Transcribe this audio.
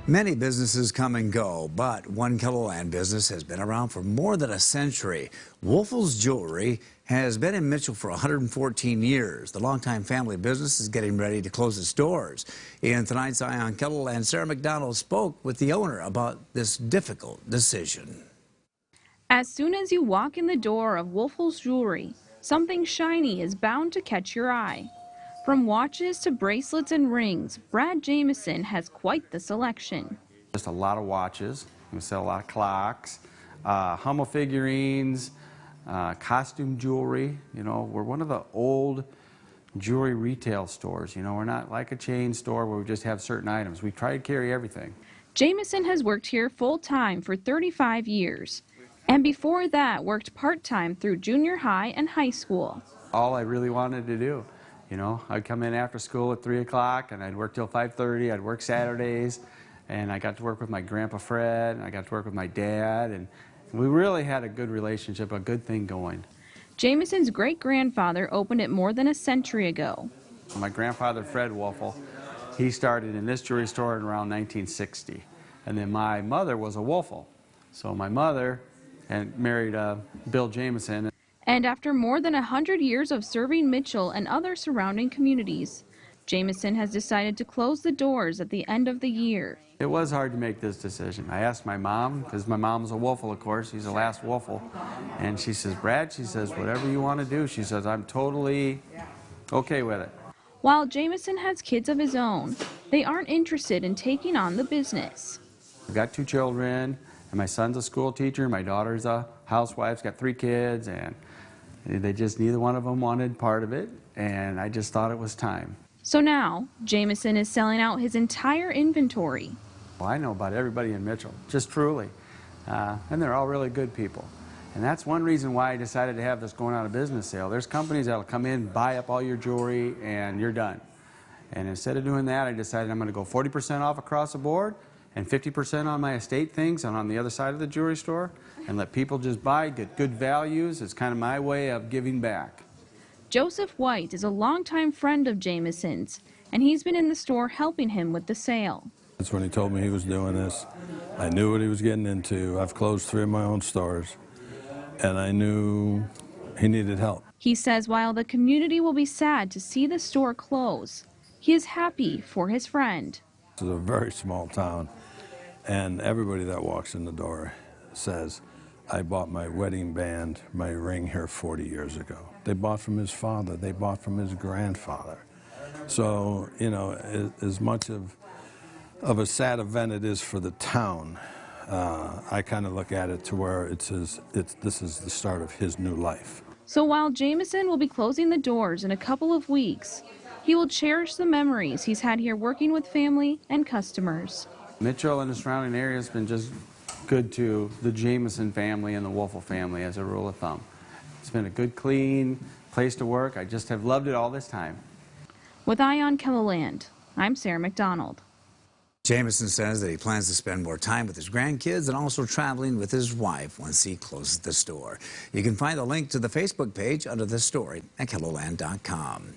Many businesses come and go, but one KELOLAND business has been around for more than a century. Woelfel's Jewelry has been in Mitchell for 114 years. The longtime family business is getting ready to close its doors. In tonight's Eye on KELOLAND, Sarah McDonald spoke with the owner about this difficult decision. As soon as you walk in the door of Woelfel's Jewelry, something shiny is bound to catch your eye. From watches to bracelets and rings, Brad Jameson has quite the selection. Just a lot of watches. We sell a lot of clocks, Hummel figurines, costume jewelry. You know, we're one of the old jewelry retail stores. You know, we're not like a chain store where we just have certain items. We try to carry everything. Jameson has worked here full-time for 35 years. And before that, worked part-time through junior high and high school. All I really wanted to do. You know, I'd come in after school at 3 o'clock and I'd work till 5:30. I'd work Saturdays, and I got to work with my grandpa Fred, and I got to work with my dad, and we really had a good relationship, a good thing going. Jameson's great-grandfather opened it more than a century ago. My grandfather Fred Woelfel, he started in this jewelry store in around 1960, and then my mother was a Woelfel. So my mother married Bill Jameson. And after more than 100 years of serving Mitchell and other surrounding communities, Jameson has decided to close the doors at the end of the year. It was hard to make this decision. I asked my mom, because my mom's a Woelfel, of course. She's the last Woelfel. And she says, Brad, she says, whatever you want to do. She says, I'm totally okay with it. While Jameson has kids of his own, they aren't interested in taking on the business. I've got 2 children, and my son's a school teacher. My daughter's a housewife. She's got 3 kids, and they just, neither one of them wanted part of it, and I just thought it was time. So now, Jameson is selling out his entire inventory. Well, I know about everybody in Mitchell, just truly, and they're all really good people. And that's one reason why I decided to have this going out of business sale. There's companies that'll come in, buy up all your jewelry, and you're done. And instead of doing that, I decided I'm going to go 40% off across the board and 50% on my estate things and on the other side of the jewelry store, and let people just buy, get good values. It's kind of my way of giving back. Joseph White is a longtime friend of Jameson's, and he's been in the store helping him with the sale. That's when he told me he was doing this. I knew what he was getting into. I've closed 3 of my own stores, and I knew he needed help. He says while the community will be sad to see the store close, he is happy for his friend. It's a very small town, and everybody that walks in the door says, I bought my wedding band, my ring here 40 years ago. They bought from his father, they bought from his grandfather. So, you know, as much of a sad event it is for the town, I kind of look at it to where this is the start of his new life. So while Jameson will be closing the doors in a couple of weeks, he will cherish the memories he's had here working with family and customers. Mitchell and the surrounding area has been just good to the Jameson family and the Woelfel family as a rule of thumb. It's been a good, clean place to work. I just have loved it all this time. With Eye on KELOLAND, I'm Sarah McDonald. Jameson says that he plans to spend more time with his grandkids and also traveling with his wife once he closes the store. You can find the link to the Facebook page under this story at KELOLAND.com.